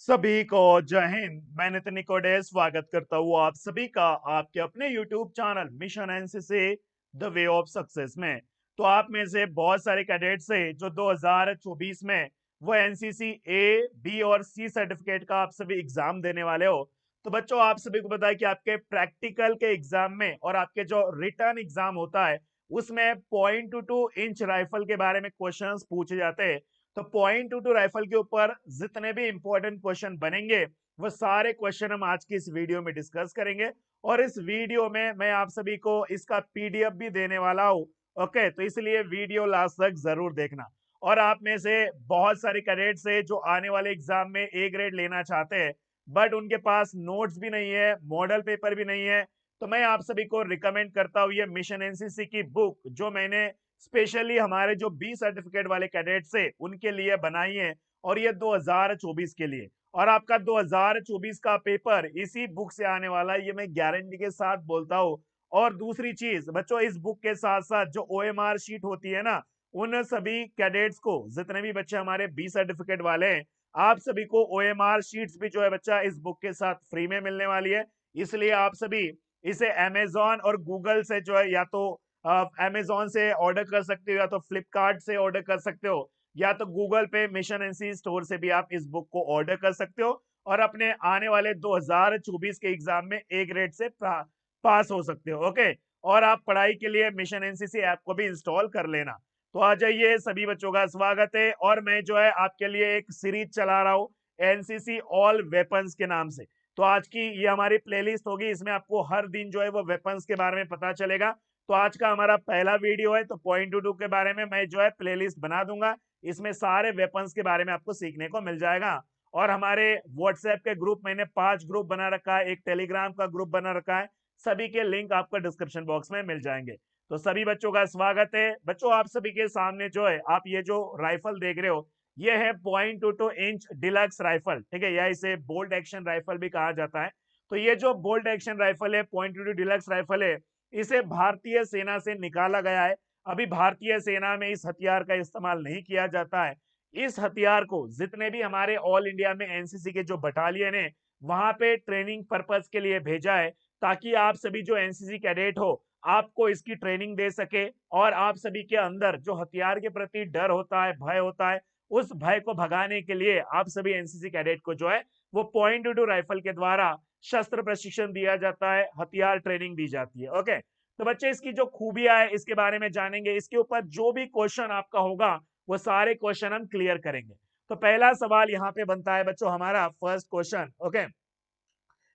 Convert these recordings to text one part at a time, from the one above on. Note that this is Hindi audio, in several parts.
सभी को जय हिंद। मैं नितिन निकोडे स्वागत करता हूँ आप सभी का आपके अपने YouTube channel mission NCC the way of success में। तो आप में से बहुत सारे कैडेट्स है जो 2024 में वो एनसीसी ए बी और सी सर्टिफिकेट का आप सभी एग्जाम देने वाले हो। तो बच्चों आप सभी को पता है कि आपके प्रैक्टिकल के एग्जाम में और आपके जो रिटर्न एग्जाम होता है उसमें .22 इंच राइफल के बारे में क्वेश्चंस पूछे जाते हैं। तो .22 राइफल के ऊपर जितने भी इंपॉर्टेंट क्वेश्चन बनेंगे वो सारे क्वेश्चन हम आज की इस वीडियो में डिस्कस करेंगे। और इस वीडियो में मैं आप सभी को इसका पीडीएफ भी देने वाला हूँ। ओके, तो इसलिए वीडियो लास्ट तक जरूर देखना। और आप में से बहुत सारे कैडेट्स है जो आने वाले एग्जाम में ए ग्रेड लेना चाहते हैं बट उनके पास नोट्स भी नहीं है, मॉडल पेपर भी नहीं है। तो मैं आप सभी को रिकमेंड करता हूँ ये मिशन एनसीसी की बुक जो मैंने स्पेशली हमारे जो बी सर्टिफिकेट वाले कैडेट्स है उनके लिए बनाई है। और ये 2024 के लिए और आपका 2024 का पेपर इसी बुक से आने वाला है, ये मैं गारंटी के साथ बोलता हूँ। और दूसरी चीज बच्चों, इस बुक के साथ साथ जो ओएमआर शीट होती है ना, उन सभी कैडेट्स को, जितने भी बच्चे हमारे बी सर्टिफिकेट वाले हैं, आप सभी को ओएमआर शीट्स भी जो है बच्चा इस बुक के साथ फ्री में मिलने वाली है। इसलिए आप सभी इसे अमेजोन और गूगल से जो है या तो अमेजोन से ऑर्डर कर सकते हो या तो फ्लिपकार्ट से ऑर्डर कर सकते हो या तो गूगल पे मिशन एनसी स्टोर से भी आप इस बुक को ऑर्डर कर सकते हो और अपने आने वाले 2024 के एग्जाम में ए ग्रेड से पास हो सकते हो। ओके, और आप पढ़ाई के लिए मिशन एनसीसी ऐप को भी इंस्टॉल कर लेना। तो आ जाइए, सभी बच्चों का स्वागत है। और मैं जो है आपके लिए एक सीरीज चला रहा हूँ एनसीसी ऑल वेपन्स के नाम से। तो आज की ये हमारी प्लेलिस्ट होगी, इसमें आपको हर दिन जो है वो वेपन्स के बारे में पता चलेगा। तो आज का हमारा पहला वीडियो है, तो .22 के बारे में मैं जो है प्लेलिस्ट बना दूंगा, इसमें सारे वेपन्स के बारे में आपको सीखने को मिल जाएगा। और हमारे व्हाट्सएप के ग्रुप मैंने 5 ग्रुप बना रखा है, एक टेलीग्राम का ग्रुप बना रखा है, सभी के लिंक आपको डिस्क्रिप्शन बॉक्स में मिल जाएंगे। तो सभी बच्चों का स्वागत है। बच्चों आप सभी के सामने जो है आप ये जो राइफल देख रहे हो ये है .22 इंच डिलक्स राइफल, ठीक है, या इसे बोल्ट एक्शन राइफल भी कहा जाता है। तो ये जो बोल्ट एक्शन राइफल है, .22 डिलक्स राइफल है, इसे भारतीय सेना से निकाला गया है। अभी भारतीय सेना में इस हथियार का इस्तेमाल नहीं किया जाता है। इस हथियार को जितने भी हमारे ऑल इंडिया में एनसीसी के जो बटालियन है वहां पे ट्रेनिंग पर्पस के लिए भेजा है, ताकि आप सभी जो एनसीसी कैडेट हो आपको इसकी ट्रेनिंग दे सके और आप सभी के अंदर जो हथियार के प्रति डर होता है, भय होता है, उस भय को भगाने के लिए आप सभी एनसीसी कैडेट को जो है वो .22 राइफल के द्वारा शस्त्र प्रशिक्षण दिया जाता है, हथियार ट्रेनिंग दी जाती है। ओके, तो बच्चे इसकी जो खूबियां है इसके बारे में जानेंगे, इसके ऊपर जो भी क्वेश्चन आपका होगा वो सारे क्वेश्चन हम क्लियर करेंगे। तो पहला सवाल यहाँ पे बनता है बच्चों हमारा फर्स्ट क्वेश्चन। ओके,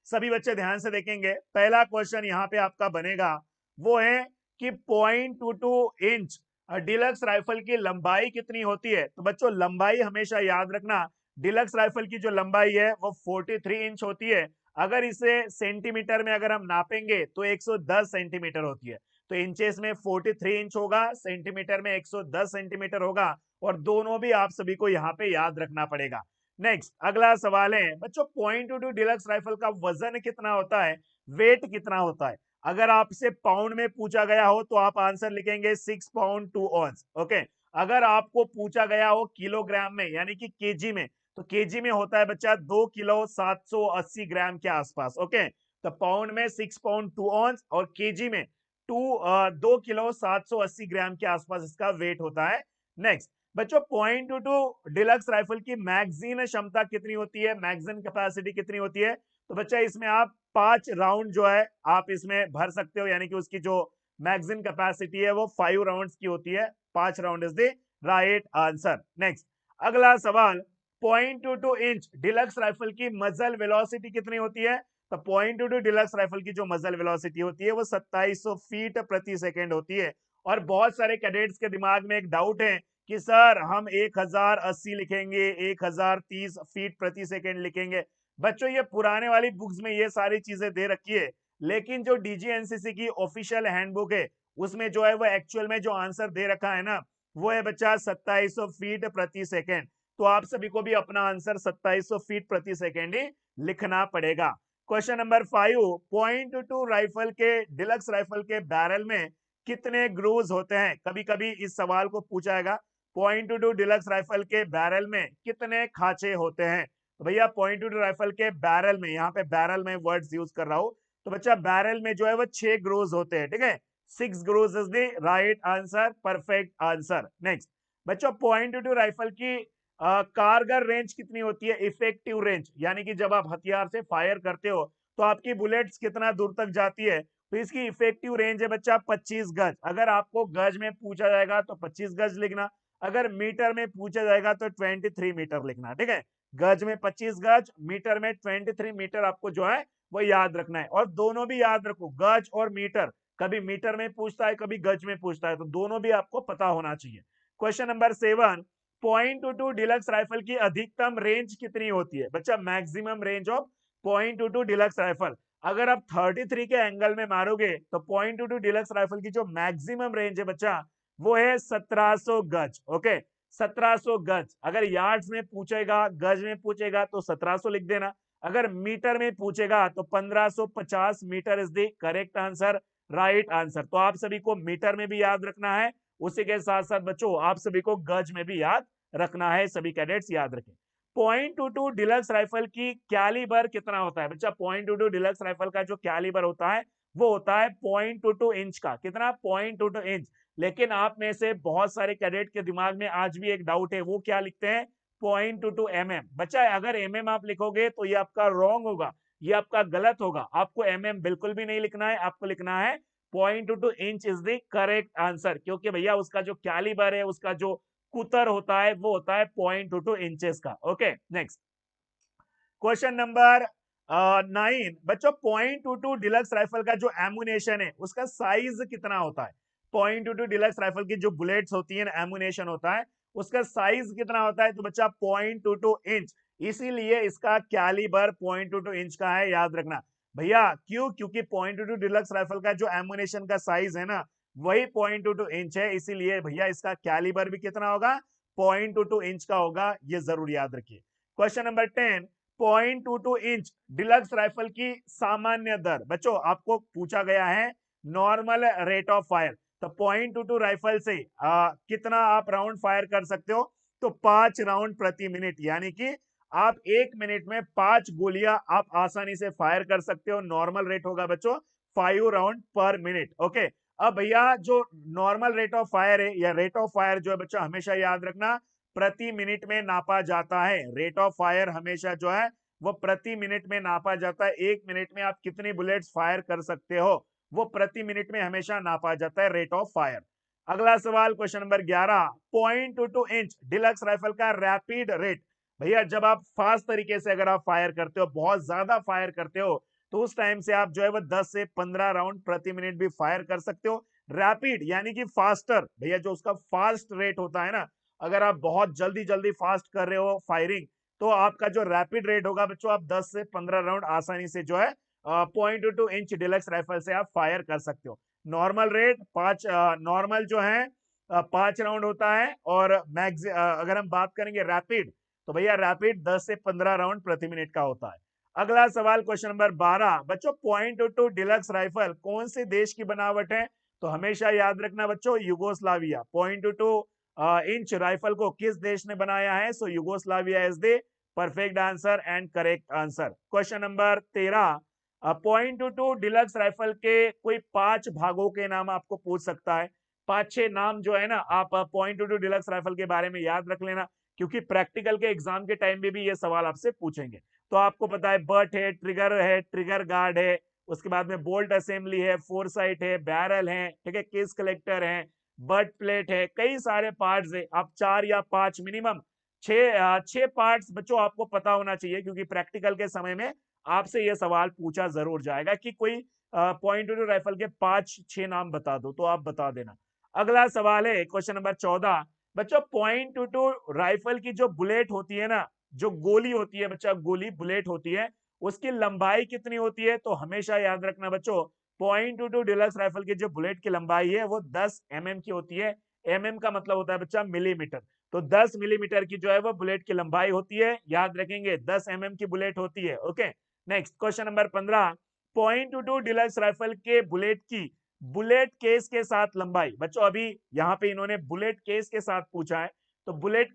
सभी बच्चे ध्यान से देखेंगे। पहला क्वेश्चन यहाँ पे आपका बनेगा वो है कि .22 इंच डिलक्स राइफल की लंबाई कितनी होती है। तो बच्चों लंबाई हमेशा याद रखना, डिलक्स राइफल की जो लंबाई है वो 43 इंच होती है। अगर इसे सेंटीमीटर में अगर हम नापेंगे तो 110 सेंटीमीटर होती है। तो इंचेस में 43 इंच होगा, सेंटीमीटर में 110 सेंटीमीटर होगा, और दोनों भी आप सभी को यहाँ पे याद रखना पड़ेगा। नेक्स्ट अगला सवाल है बच्चों, .22 डिलक्स राइफल का वजन कितना होता है, वेट कितना होता है। अगर आपसे पाउंड में पूछा गया हो तो आप आंसर लिखेंगे 6 पाउंड 2 ऑन्स। ओके, अगर आपको पूछा गया हो किलोग्राम में यानी कि केजी में, तो केजी में होता है बच्चा 2 किलो 780 ग्राम के आसपास। ओके, तो पाउंड में 6 पाउंड 2 ऑन्स और केजी में 2 किलो 780 ग्राम के आसपास इसका वेट होता है। नेक्स्ट बच्चों, .22 डिलक्स राइफल की मैगजीन क्षमता कितनी होती है, मैगजीन कैपेसिटी कितनी होती है। तो बच्चा इसमें आप 5 राउंड जो है आप इसमें भर सकते हो, यानी कि उसकी जो मैगजीन कैपेसिटी है वो 5 राउंड्स की होती है। 5 round is the right answer. Next अगला सवाल, .22 इंच डिलक्स राइफल की मजल वेलोसिटी कितनी होती है। तो .22 डिलक्स राइफल की जो मजल वेलोसिटी होती है वो 2700 फीट प्रति सेकेंड होती है। और बहुत सारे कैडेट्स के दिमाग में एक डाउट है कि सर हम 1080 लिखेंगे, 1030 फीट प्रति सेकेंड लिखेंगे। बच्चों ये पुराने वाली बुक्स में ये सारी चीजें दे रखी है, लेकिन जो डीजीएनसीसी की ऑफिशियल हैंडबुक है उसमें जो है वो एक्चुअल में जो आंसर दे रखा है ना वो है बच्चा 2700 फीट प्रति सेकेंड। तो आप सभी को भी अपना आंसर 2700 फीट प्रति सेकेंड ही लिखना पड़ेगा। क्वेश्चन नंबर 5, .22 राइफल के डिलक्स राइफल के बैरल में कितने ग्रूव्स होते हैं। कभी कभी इस सवाल को पूछा जाएगा, .22 डिलक्स राइफल के बैरल में कितने खांचे होते हैं। तो भैया .22 राइफल के बैरल में, यहाँ पे बैरल में वर्ड्स यूज कर रहा हूं, तो बच्चा बैरल में जो है वो 6 ग्रोज होते हैं, ठीक है। 6 grows is the right answer, perfect answer. Next बच्चों, .22 राइफल की कारगर रेंज कितनी होती है, इफेक्टिव रेंज, यानी कि जब आप हथियार से फायर करते हो तो आपकी बुलेट्स कितना दूर तक जाती है, तो इसकी इफेक्टिव रेंज है बच्चा 25 गज। अगर आपको गज में पूछा जाएगा तो 25 गज लिखना, अगर मीटर में पूछा जाएगा तो 23 मीटर लिखना, ठीक है। गज में 25 गज, मीटर में 23 मीटर आपको जो है वो याद रखना है। और दोनों भी याद रखो, गज और मीटर, कभी मीटर में पूछता है कभी गज में पूछता है, तो दोनों भी आपको पता होना चाहिए। क्वेश्चन नंबर 7, .22 डिलक्स राइफल की अधिकतम रेंज कितनी होती है बच्चा, maximum range of .22 deluxe rifle. अगर आप 33 के एंगल में मारोगे तो .22 डिलक्स राइफल की जो मैक्सिमम रेंज है बच्चा वो है 1700 गज। ओके, 1700 गज। अगर यार्ड्स में पूछेगा, गज में पूछेगा तो 1700 लिख देना, अगर मीटर में पूछेगा तो 1550 metre is the correct answer, right answer. तो आप सभी को मीटर में भी याद रखना है, उसी के साथ साथ बच्चों आप सभी को गज में भी याद रखना है, सभी कैडेट्स याद रखें। .22 डिलक्स राइफल की कैलिबर कितना होता है बच्चा, .22 डिलक्स राइफल का जो कैलिबर होता है वो होता है .22 इंच का, कितना, .22 इंच। लेकिन आप में से बहुत सारे कैडेट के दिमाग में आज भी एक डाउट है, वो क्या लिखते हैं, .22 mm। बच्चा अगर mm आप लिखोगे तो ये आपका रॉन्ग होगा, ये आपका गलत होगा, आपको mm बिल्कुल भी नहीं लिखना है, आपको लिखना है .22 inch is the correct answer, क्योंकि भैया उसका जो कैलिबर है, उसका जो कुतर होता है वो होता है .22 इंचेस का। ओके, नेक्स्ट क्वेश्चन नंबर 9 बच्चों, .22 डिलक्स राइफल का जो एमुनेशन है उसका साइज कितना होता है, .22 डिलक्स राइफल की जो बुलेट्स होती है, एमुनेशन होता है, उसका साइज कितना होता है, तो बच्चा .22 इंच, इसीलिए इसका कैलिबर .22 इंच का है, याद रखना भैया। क्यों, क्योंकि .22 डिलक्स राइफल का जो एमुनेशन का साइज है ना वही .22 इंच है, इसीलिए भैया इसका कैलिबर भी कितना होगा, .22 इंच का होगा, ये जरूर याद रखिए। Question number 10, .22 inch deluxe rifle की सामान्य दर, बच्चों आपको पूछा गया है नॉर्मल रेट ऑफ फायर, तो .22 राइफल से कितना आप राउंड फायर कर सकते हो, तो 5 राउंड प्रति मिनट, यानी कि आप 1 मिनट में 5 गोलियां आप आसानी से फायर कर सकते हो। नॉर्मल रेट होगा बच्चों 5 राउंड पर मिनट। ओके, अब भैया जो नॉर्मल रेट ऑफ फायर है, या रेट ऑफ फायर जो है बच्चों हमेशा याद रखना प्रति मिनट में नापा जाता है, रेट ऑफ फायर हमेशा जो है वो प्रति मिनट में नापा जाता है। 1 मिनट में आप कितनी बुलेट्स फायर कर सकते हो वो प्रति मिनट में हमेशा नापा जाता है, रेट ऑफ फायर। अगला सवाल question number 11, .22 inch deluxe rifle का रैपिड रेट, भैया जब आप फास्ट तरीके से अगर आप फायर करते हो, बहुत ज्यादा फायर करते हो, तो उस टाइम से आप जो है वो 10 से 15 राउंड प्रति मिनट भी फायर कर सकते हो। रैपिड यानी कि फास्टर, भैया जो उसका फास्ट रेट होता है ना, अगर आप बहुत जल्दी जल्दी फास्ट कर रहे हो फायरिंग, तो आपका जो रैपिड रेट होगा बच्चों आप 10 से 15 राउंड आसानी से जो है .22 इंच डिलक्स राइफल से आप फायर कर सकते हो। नॉर्मल रेट 5, नॉर्मल जो है 5 राउंड होता है, और मैक्स अगर हम बात करेंगे रैपिड, तो भैया रैपिड 10 से 15 राउंड प्रति मिनट का होता है। अगला सवाल क्वेश्चन नंबर 12 बच्चों, .22 डिलक्स राइफल कौन से देश की बनावट है, तो हमेशा याद रखना बच्चों युगोस्लाविया। .22 इंच राइफल को किस देश ने बनाया है, so Yugoslavia is the perfect answer and correct answer. Question number 13, .22 deluxe rifle के कोई 5 भागों के नाम आपको पूछ सकता है, 5-6 नाम जो है ना आप .22 डिलक्स राइफल के बारे में याद रख लेना, क्योंकि प्रैक्टिकल के एग्जाम के टाइम में भी ये सवाल आपसे पूछेंगे। तो आपको पता है ट्रिगर गार्ड है, उसके बाद में बोल्ट असेंबली है, फोरसाइट है, बैरल है, ठीक है, केस कलेक्टर है, बट प्लेट है, कई सारे पार्ट्स है। आप 4 या 5 मिनिमम 6 पार्ट्स बच्चों आपको पता होना चाहिए, क्योंकि प्रैक्टिकल के समय में आपसे यह सवाल पूछा जरूर जाएगा कि कोई .22 राइफल के 5-6 नाम बता दो, तो आप बता देना। अगला सवाल है क्वेश्चन नंबर 14 बच्चों, .22 राइफल की जो बुलेट होती है ना, जो गोली होती है बच्चा, गोली बुलेट होती है, उसकी लंबाई कितनी होती है, तो हमेशा याद रखना बच्चों .22 डिलक्स राइफल की जो बुलेट की लंबाई है वो 10 mm की होती है। mm का मतलब होता है बच्चा मिलीमीटर, तो 10 मिलीमीटर की जो है वो बुलेट की लंबाई होती है, याद रखेंगे 10 mm की बुलेट होती है। Okay, next question number 15, .22 deluxe rifle के बुलेट की बुलेट केस के साथ लंबाई, बच्चों अभी यहाँ पे इन्होंने बुलेट केस के साथ पूछा है, तो बुलेट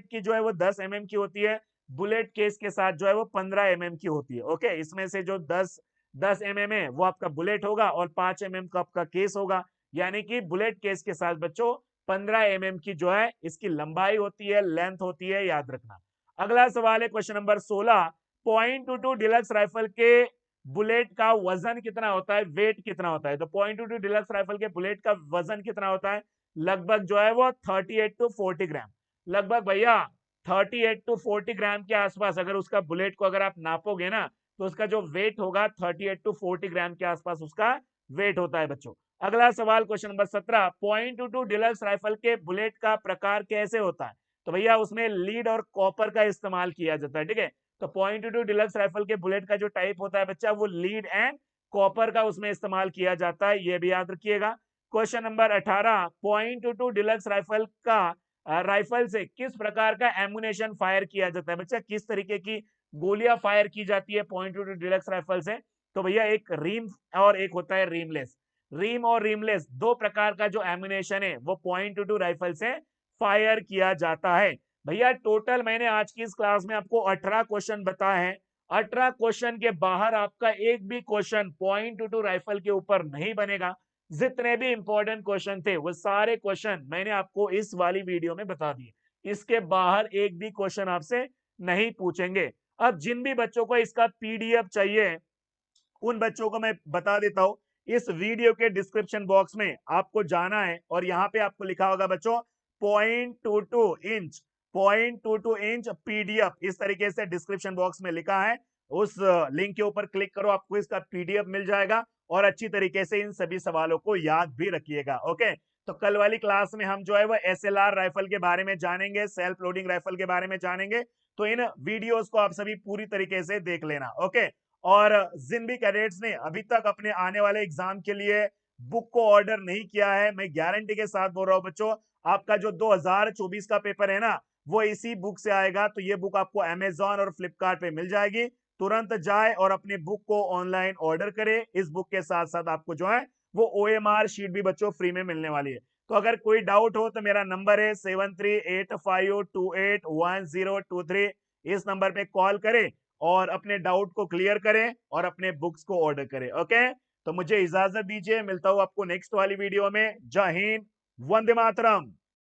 की जो है वो 10 mm की होती है, बुलेट केस के साथ जो है वो 15 mm की होती है। ओके, इसमें से जो 10 mm है वो आपका बुलेट होगा और 5 mm का आपका केस होगा, यानी कि बुलेट केस के साथ बच्चों 15 mm की जो है इसकी लंबाई होती है, लेंथ होती है, याद रखना। अगला सवाल है क्वेश्चन नंबर 16, .22 डिलक्स राइफल के बुलेट का वजन कितना होता है, वेट कितना होता है? तो .22 डिलक्स राइफल के बुलेट का वजन कितना होता है? लगभग जो है वो 38 टू 40 ग्राम, लगभग भैया 38 टू 40 ग्राम के आसपास अगर उसका बुलेट को अगर आप नापोगे ना तो उसका जो वेट होगा 38 टू 40 ग्राम के आसपास उसका वेट होता है बच्चों। अगला सवाल क्वेश्चन नंबर 17, .22 डिलक्स राइफल के बुलेट का प्रकार कैसे होता है? तो भैया उसमें लीड और कॉपर का इस्तेमाल किया जाता है, ठीक है। तो .22 डिलक्स राइफल के बुलेट का जो टाइप होता है बच्चा वो लीड एंड कॉपर का उसमें इस्तेमाल किया जाता है, ये भी याद रखिएगा। क्वेश्चन नंबर 18, .22 डिलक्स राइफल का राइफल से किस प्रकार का एमुनेशन फायर किया जाता है? बच्चा किस तरीके की गोलियां फायर की जाती है .22 डिलक्स राइफल से? तो भैया एक रिम और एक होता है रिमलेस। रिम और रिमलेस दो प्रकार का जो एमुनेशन है वो .22 राइफल से फायर किया जाता है। भैया टोटल मैंने आज की इस क्लास में आपको 18 क्वेश्चन बताए हैं। 18 क्वेश्चन के बाहर आपका एक भी क्वेश्चन .22 राइफल के ऊपर नहीं बनेगा। जितने भी इंपॉर्टेंट क्वेश्चन थे वो सारे क्वेश्चन मैंने आपको इस वाली वीडियो में बता दिए। इसके बाहर एक भी क्वेश्चन आपसे नहीं पूछेंगे। अब जिन भी बच्चों को इसका पीडीएफ चाहिए उन बच्चों को मैं बता देता हूं, इस वीडियो के डिस्क्रिप्शन बॉक्स में आपको जाना है और यहाँ पे आपको लिखा होगा बच्चों .22 इंच, .22 इंच पीडीएफ, इस तरीके से डिस्क्रिप्शन बॉक्स में लिखा है। उस लिंक के ऊपर क्लिक करो, आपको इसका पीडीएफ मिल जाएगा और अच्छी तरीके से इन सभी सवालों को याद भी रखिएगा। ओके, तो कल वाली क्लास में हम जो है वो एसएलआर राइफल के बारे में जानेंगे, सेल्फ लोडिंग राइफल के बारे में जानेंगे। तो इन वीडियोस को आप सभी पूरी तरीके से देख लेना। ओके, और जिन भी कैडेट्स ने अभी तक अपने आने वाले एग्जाम के लिए बुक को ऑर्डर नहीं किया है, मैं गारंटी के साथ बोल रहा हूं बच्चों, आपका जो 2024 का पेपर है ना वो इसी बुक से आएगा। तो ये बुक आपको अमेजॉन और फ्लिपकार्ट पे मिल जाएगी। तुरंत जाए और अपनी बुक को ऑनलाइन ऑर्डर करे। इस बुक के साथ साथ आपको जो है वो OMR शीट भी बच्चों फ्री में मिलने वाली है। तो अगर कोई डाउट हो तो मेरा नंबर है 7385281023, इस नंबर पे कॉल करें और अपने डाउट को क्लियर करें और अपने बुक्स को ऑर्डर करें। ओके, तो मुझे इजाजत दीजिए, मिलता हूं आपको नेक्स्ट वाली वीडियो में। जय हिंद, वंदे मातरम।